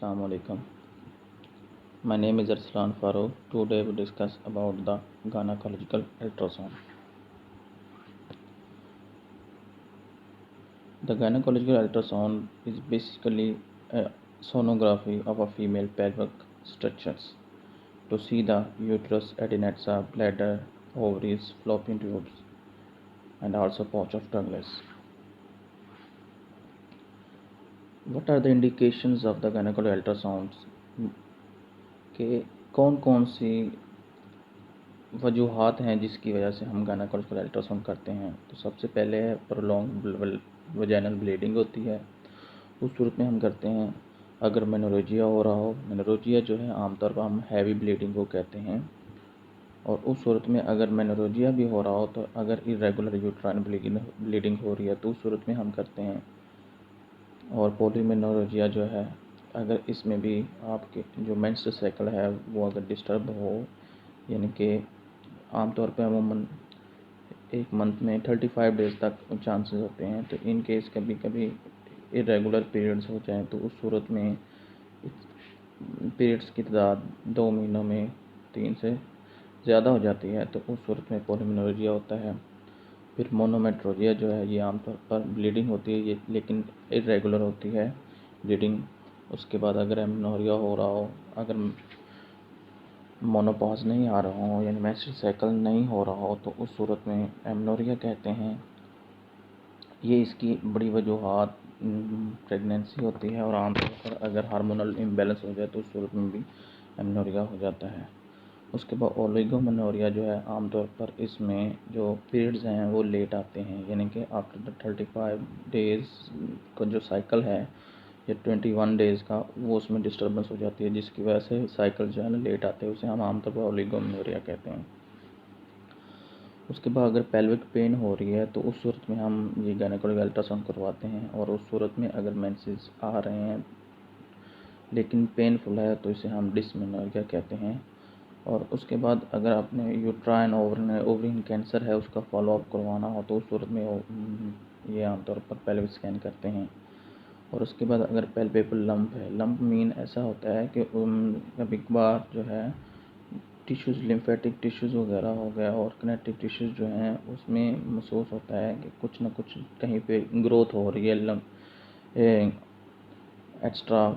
Assalamu alaikum. My name is Arslan Farouk. Today we discuss about the gynecological ultrasound. The gynecological ultrasound is basically a sonography of a female pelvic structures to see the uterus, adnexia, bladder, ovaries, fallopian tubes, and also pouch of Douglas. What are the indications of the gynecological ultrasounds? कि कौन कौन सी वजूहात हैं जिसकी वजह से हम gynaecological ultrasound करते हैं। तो सबसे पहले है प्रोलॉन्ग वजाइनल ब्लीडिंग होती है, उस सूरत में हम करते हैं। अगर मेनोरेजिया हो रहा हो, मेनोरेजिया जो है आमतौर पर हम हैवी ब्लीडिंग को कहते हैं, और उस सूरत में अगर मेनोरेजिया भी हो रहा हो तो अगर इरेगुलर यूट्राइन ब्लीडिंग हो रही है तो उस सूरत में हम करते हैं। और पॉलीमेनोरेजिया जो है, अगर इसमें भी आपके जो मेंस्ट्रुअल साइकिल है वो अगर डिस्टर्ब हो, यानी कि आमतौर पर अमूमन एक मंथ में 35 डेज़ तक चांसेस होते हैं, तो इन केस कभी कभी इरेगुलर पीरियड्स हो जाएं तो उस सूरत में पीरियड्स की तादाद 2 महीनों में 3 से ज़्यादा हो जाती है, तो उस सूरत में पॉलीमेनोरेजिया होता है। फिर मोनोमेट्रोजिया जो है, ये आमतौर पर ब्लीडिंग होती है, ये लेकिन इरेगुलर होती है ब्लीडिंग। उसके बाद अगर एमेनोरिया हो रहा हो, अगर मोनोपॉज नहीं आ रहा हो, यानी मेंस्ट्रुअल साइकिल नहीं हो रहा हो, तो उस सूरत में एमेनोरिया कहते हैं। ये इसकी बड़ी वजूहात प्रेगनेंसी होती है, और आमतौर पर अगर हार्मोनल इम्बैलेंस हो जाए तो उस सूरत में भी एमेनोरिया हो जाता है। उसके बाद ओलिगोमेनोरिया जो है, आमतौर पर इसमें जो पीरियड्स हैं वो लेट आते हैं, यानी कि आफ्टर 35 डेज़ का जो साइकिल है या 21 डेज़ का, वो उसमें डिस्टर्बेंस हो जाती है, जिसकी वजह से साइकिल जो है ना लेट आते हैं, उसे हम आमतौर पर ओलिगोमेनोरिया कहते हैं। उसके बाद अगर पेल्विक पेन हो रही है तो उस सूरत में हम ये गायनेकोलॉजिकल अल्ट्रासाउंड करवाते हैं, और उस सूरत में अगर मेंसेस आ रहे हैं लेकिन पेनफुल है तो इसे हम डिस्मेनोरिया कहते हैं। और उसके बाद अगर आपने यूट्राइन ओवरिन कैंसर है उसका फॉलोअप करवाना हो तो उस सूरत में ये आमतौर पर पेल्विक स्कैन करते हैं। और उसके बाद अगर पेल्पेबल लंप है, लंप मीन ऐसा होता है कि कभी कभार जो है टिश्यूज़, लिम्फेटिक टिश्यूज़ वगैरह हो गया और कनेक्टिव टिश्यूज़ जो हैं उसमें महसूस होता है कि कुछ ना कुछ कहीं पे ग्रोथ हो रही है लंप एक्स्ट्रा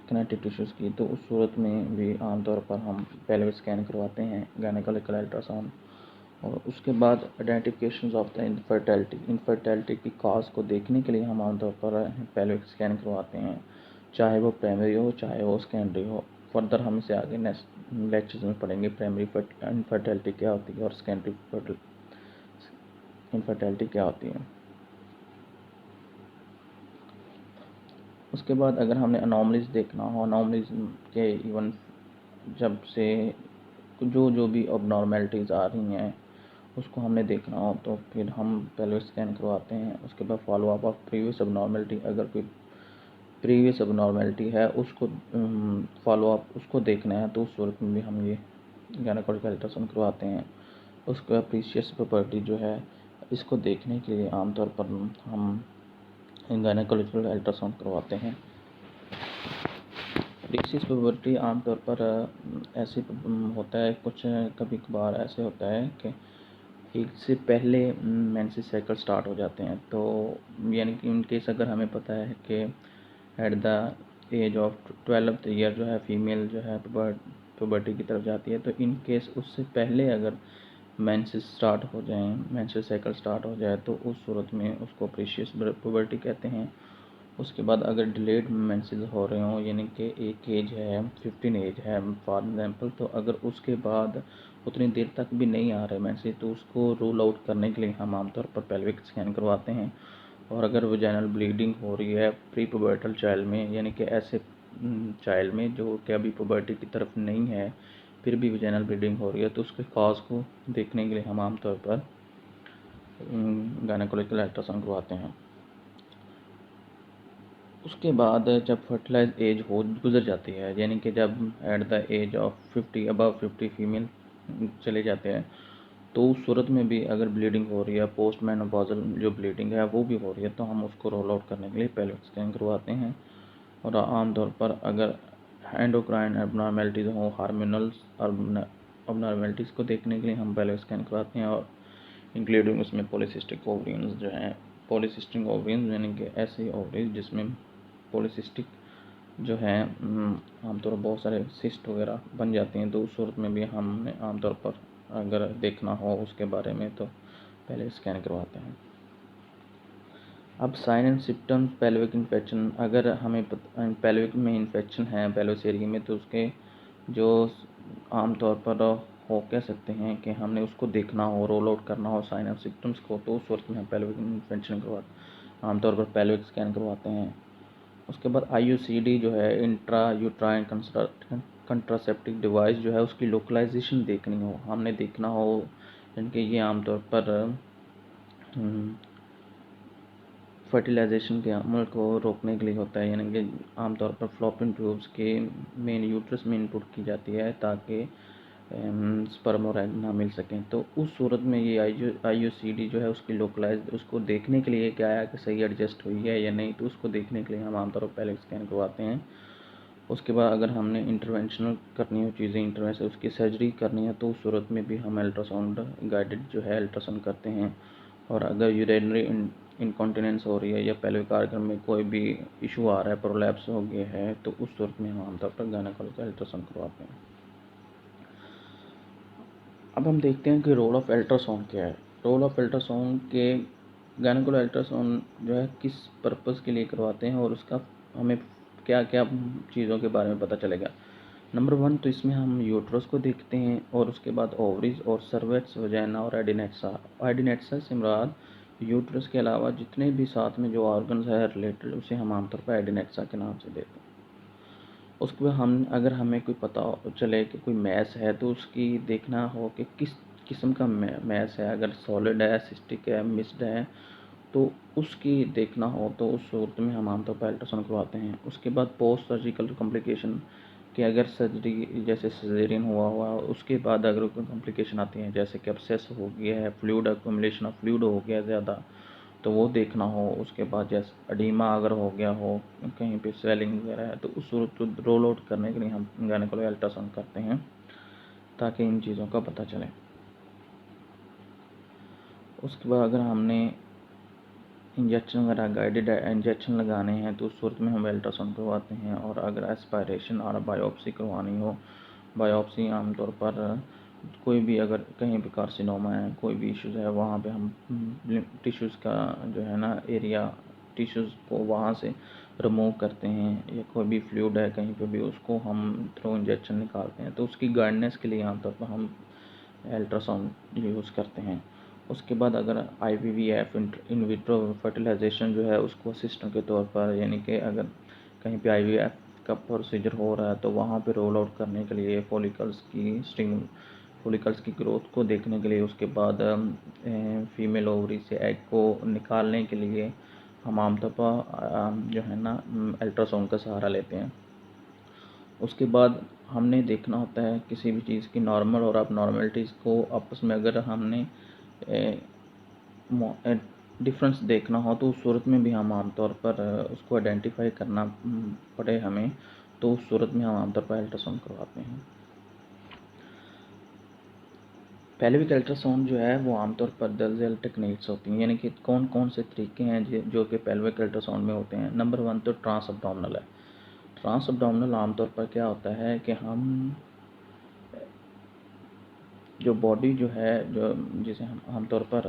कनेक्टिव टिश्यूज़ की, तो उस सूरत में भी आमतौर पर हम पेल्विक स्कैन करवाते हैं गायनेकोलॉजिकल अल्ट्रासाउंड। और उसके बाद आइडेंटिफिकेशन ऑफ द इनफर्टिलिटी की कॉज को देखने के लिए हम आमतौर पर पेल्विक स्कैन करवाते हैं, चाहे वो प्राइमरी हो चाहे वो सेकेंडरी हो। फर्दर हम इसे आगे नेक्स्ट लेक्चर्स में पढ़ेंगे, प्राइमरी इनफर्टिलिटी क्या होती है और सेकेंडरी इनफर्टिलिटी क्या होती है। उसके बाद अगर हमने अनोमलीज देखना हो, अनोमलीज के इवन जब से जो भी अबनॉर्मेलिटीज़ आ रही हैं उसको हमने देखना हो तो फिर हम पेल्विक स्कैन करवाते हैं। उसके बाद फॉलोअप ऑफ प्रीवियस अबनॉर्मेलिटी, अगर कोई प्रीवियस अबनॉर्मेलिटी है उसको फॉलोअप उसको देखना है तो उस सूरत में भी हम ये गायनेकोलॉजिकल अल्ट्रासाउंड करवाते हैं। उसके बाद प्रीशियस प्रॉपर्टी जो है, इसको देखने के लिए आमतौर पर हम गायनेकोलॉजिकल अल्ट्रासाउंड करवाते हैं। प्रीशियस प्रॉपर्टी आमतौर पर ऐसे होता है, कुछ कभी कभार ऐसे होता है कि एक से पहले मेंसेस साइकिल स्टार्ट हो जाते हैं, तो यानी कि इन केस अगर हमें पता है कि at the age of 12th year जो है फीमेल जो है पुबर्टी की तरफ जाती है, तो इन केस उससे पहले अगर मेंसेस स्टार्ट हो जाएं, मेंसेस साइकिल स्टार्ट हो जाए, तो उस सूरत में उसको प्रीशियस पुबर्टी कहते हैं। उसके बाद अगर डिलेड मेंसेस हो रहे हों, यानी कि एक एज है 15 एज है फॉर एग्जांपल, तो अगर उसके बाद उतनी देर तक भी नहीं आ रहे मेंसेस, तो उसको रूल आउट करने के लिए हम आमतौर पर पेल्विक स्कैन करवाते हैं। और अगर वजाइनल ब्लीडिंग हो रही है प्री पुबर्टल चाइल्ड में, यानी कि ऐसे चाइल्ड में जो कि अभी पुबर्टी की तरफ नहीं है फिर भी वजाइनल ब्लीडिंग हो रही है, तो उसके कॉज को देखने के लिए हम आमतौर पर गायनेकोलॉजिकल अल्ट्रासाउंड करवाते हैं। उसके बाद जब फर्टिलाइज एज हो गुजर जाती है, यानी कि जब at the age of 50 above 50 female चले जाते हैं, तो उस सूरत में भी अगर ब्लीडिंग हो रही है, पोस्ट मेनोपॉजल जो ब्लीडिंग है वो भी हो रही है, तो हम उसको रोल आउट करने के लिए पेल्विक स्कैन करवाते हैं। और आमतौर पर अगर एंडोक्राइन एबनॉर्मेलिटीज़ हो, हार्मोनल अबनॉर्मेलिटीज़ को देखने के लिए हम पहले स्कैन करवाते हैं, और इंक्लूडिंग उसमें पॉलीसिस्टिक ओवरियंस जो हैं, पॉलीसिस्टिक ओवरियंस यानी कि ऐसे ओवरीज जिसमें पॉलीसिस्टिक जो है आमतौर पर बहुत सारे सिस्ट वगैरह बन जाते हैं, तो उस सूरत में भी हमने आमतौर पर अगर देखना हो उसके बारे में तो पहले स्कैन करवाते हैं। अब sign and symptoms pelvic infection, अगर हमें पेल्विक में इन्फेक्शन है पेल्विस एरिया में, तो उसके जो आमतौर पर हो कह सकते हैं कि हमने उसको देखना हो, रोल आउट करना हो साइन एंड सिम्टम्स को, तो उस वक्त में हम पेल्विक इन्फेक्शन करवाते आमतौर पर पेल्विक स्कैन करवाते हैं। उसके बाद IUCD जो है, इंट्रा यूट्राइन कंट्रासेप्टिव डिवाइस जो है, उसकी लोकलाइजेशन देखनी हो, हमने देखना हो, यानी कि ये आमतौर पर फर्टिलाइजेशन के अमल को रोकने के लिए होता है, यानी कि आमतौर पर फ्लोपियन ट्यूब्स के मेन यूट्रस में इनपुट की जाती है ताकि स्पर्म और एग ना मिल सकें। तो उस सूरत में ये IUCD जो है उसकी लोकलाइज, उसको देखने के लिए क्या है कि सही एडजस्ट हुई है या नहीं, तो उसको देखने के लिए हम आमतौर पर पहले स्कैन करवाते हैं। उसके बाद अगर हमने इंटरवेंशनल करनी हो चीज़ें, इंटरवेंशन उसकी सर्जरी करनी है, तो उस सूरत में भी हम अल्ट्रासाउंड गाइडेड जो है अल्ट्रासाउंड करते हैं। और अगर यूरिनरी इनकॉन्टिनेंस हो रही है या पेल्विक आर्गन में कोई भी इशू आ रहा है, प्रोलैप्स हो गया है, तो उस सूरत में हम आमतौर पर गायनेकोलॉजिकल अल्ट्रासाउंड करवाते हैं। अब हम देखते हैं कि रोल ऑफ अल्ट्रासाउंड क्या है। रोल ऑफ अल्ट्रासाउंड के गायनेकोलॉजिकल अल्ट्रासाउंड जो है किस पर्पज़ के लिए करवाते हैं और उसका हमें क्या क्या चीज़ों के बारे में पता चलेगा। नंबर 1 तो इसमें हम यूट्रस को देखते हैं, और उसके बाद ओवरीज और सर्वेक्स, वजाइना और एडिनेक्सा। एडिनेक्सा से मुराद यूट्रस के अलावा जितने भी साथ में जो ऑर्गन्स है रिलेटेड, उसे हम आमतौर पर एडिनेक्सा के नाम से देते हैं। उसके बाद हम अगर हमें कोई पता चले कि कोई मैस है, तो उसकी देखना हो कि किस किस्म का मैस है, अगर सॉलिड है, सिस्टिक है, मिक्स्ड है, तो उसकी देखना हो, तो उस सूरत में हम आमतौर पर अल्ट्रासाउंड करवाते हैं। उसके बाद पोस्ट सर्जिकल कॉम्प्लिकेशन, कि अगर सर्जरी जैसे सिजेरियन हुआ उसके बाद अगर कोई कॉम्प्लिकेशन आती हैं, जैसे कि एब्सेस हो गया है, फ्लूइड एक्युमुलेशन ऑफ फ्लूइड हो गया ज़्यादा, तो वो देखना हो। उसके बाद जैसे अडीमा अगर हो गया हो, कहीं पे स्वेलिंग वगैरह है, तो उस सूरत को रोल आउट करने के लिए हम गायनेकोलॉजिकल अल्ट्रासाउंड करते हैं ताकि इन चीज़ों का पता चले। उसके बाद अगर हमने इंजेक्शन वगैरह गाइडेड इंजेक्शन लगाने हैं, तो उस सूरत में हम अल्ट्रासाउंड करवाते हैं। और अगर एस्पायरेशन और बायोप्सी करवानी हो, बायोप्सी आमतौर पर कोई भी अगर कहीं भी कार्सिनोमा है, कोई भी इश्यूज़ है, वहाँ पे हम टिश्यूज़ का जो है ना एरिया, टिश्यूज़ को वहाँ से रिमूव करते हैं, या कोई भी फ्लूइड है कहीं पे भी, उसको हम थ्रू इंजेक्शन निकालते हैं। तो उसकी गाइडनेस के लिए आमतौर पर हम अल्ट्रासाउंड यूज़ करते हैं। उसके बाद अगर IVF इन विट्रो फर्टिलाइजेशन जो है, उसको असिस्टेंट के तौर पर, यानी कि अगर कहीं पे IVF का प्रोसीजर हो रहा है, तो वहाँ पे रोल आउट करने के लिए फॉलिकल्स की ग्रोथ को देखने के लिए, उसके बाद फीमेल ओवरी से एग को निकालने के लिए हम आमतौर पर जो है ना अल्ट्रासाउंड का सहारा लेते हैं। उसके बाद हमने देखना होता है किसी भी चीज़ की नॉर्मल और अबनॉर्मलिटीज़ को आपस में अगर हमने डिफरेंस देखना हो, तो उस सूरत में भी हम आमतौर पर उसको आइडेंटिफाई करना पड़े हमें, तो उस सूरत में हम आमतौर पर अल्ट्रासाउंड करवाते हैं। पेल्विक अल्ट्रासाउंड जो है वो आमतौर पर दर्जल टेक्निक्स होती हैं, यानी कि कौन कौन से तरीके हैं जो कि पेल्विक अल्ट्रासाउंड में होते हैं। नंबर 1 तो ट्रांस अब्डोमिनल है। ट्रांस अब्डोमिनल आमतौर पर क्या होता है कि हम जो बॉडी जो है, जो जिसे हम आमतौर पर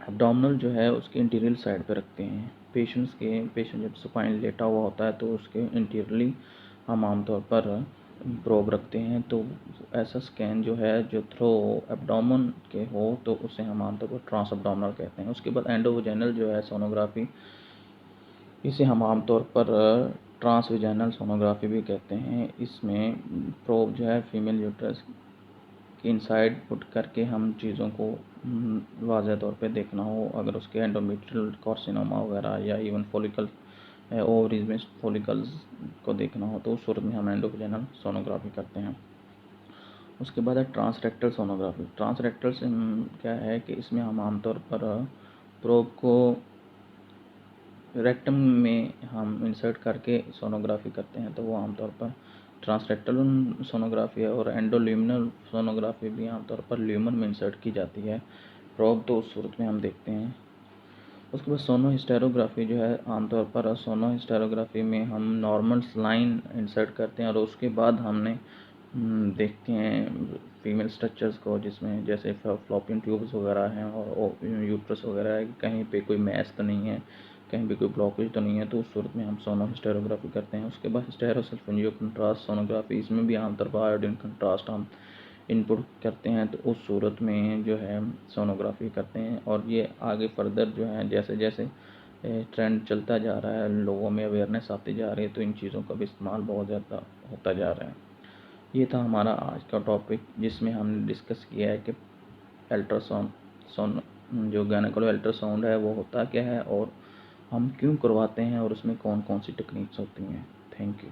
एब्डोमिनल जो है उसके इंटीरियर साइड पे रखते हैं। पेशेंट जब सुपाइन लेटा हुआ होता है, तो उसके इंटीरियरली हम आमतौर पर प्रोब रखते हैं। तो ऐसा स्कैन जो है जो थ्रो एब्डोमेन के हो, तो उसे हम आमतौर पर ट्रांस एब्डोमिनल कहते हैं। उसके बाद एंडोवेजाइनल जो है सोनोग्राफी, इसे हम आमतौर पर ट्रांसवेजाइनल सोनोग्राफी भी कहते हैं। इसमें प्रोब जो है फीमेल यूट्रस के इनसाइड पुट करके हम चीज़ों को वाज़ह तौर पे देखना हो, अगर उसके एंडोमेट्रियल कार्सिनोमा वगैरह या इवन फॉलिकल ओवरीज में फॉलिकल्स को देखना हो, तो उस सूरत में हम एंडोवेजाइनल सोनोग्राफी करते हैं। उसके बाद है ट्रांसरेक्टल सोनोग्राफी। ट्रांसरेक्टल से क्या है कि इसमें हम आमतौर पर प्रोब को रेक्टम में हम इंसर्ट करके सोनोग्राफी करते हैं तो वो आमतौर पर ट्रांसरेक्टल सोनोग्राफी है, और एंडोल्यूमिनल सोनोग्राफी भी आमतौर पर ल्यूमन में इंसर्ट की जाती है प्रोब, तो उस सूरत में हम देखते हैं। उसके बाद सोनोहिस्टेरोग्राफी जो है, आमतौर पर सोनोहिस्टेरोग्राफी में हम नॉर्मल लाइन इंसर्ट करते हैं और उसके बाद हमने देखते हैं फीमेल स्ट्रक्चर्स को, जिसमें जैसे फ्लोपियन ट्यूब्स वगैरह हैं और यूट्रस वगैरह है, कहीं पे कोई मैस तो नहीं है, कहीं पे कोई ब्लॉकेज तो नहीं है, तो उस सूरत में हम सोनोहिस्टेरोग्राफी करते हैं। उसके बाद स्टेरोसल्फेनियो कंट्रास्ट सोनोग्राफी, इसमें भी आमतौर पर आयोडीन कंट्रास्ट हम इनपुट करते हैं, तो उस सूरत में जो है सोनोग्राफी करते हैं। और ये आगे फर्दर जो है जैसे जैसे ट्रेंड चलता जा रहा है, लोगों में अवेयरनेस आती जा रही है, तो इन चीज़ों का भी इस्तेमाल बहुत ज़्यादा होता जा रहा है। ये था हमारा आज का टॉपिक, जिसमें हमने डिस्कस किया है कि अल्ट्रासाउंड जो गायनेकोलॉजी अल्ट्रासाउंड है वो होता क्या है और हम क्यों करवाते हैं और उसमें कौन कौन सी टेक्निक्स होती हैं। Thank you.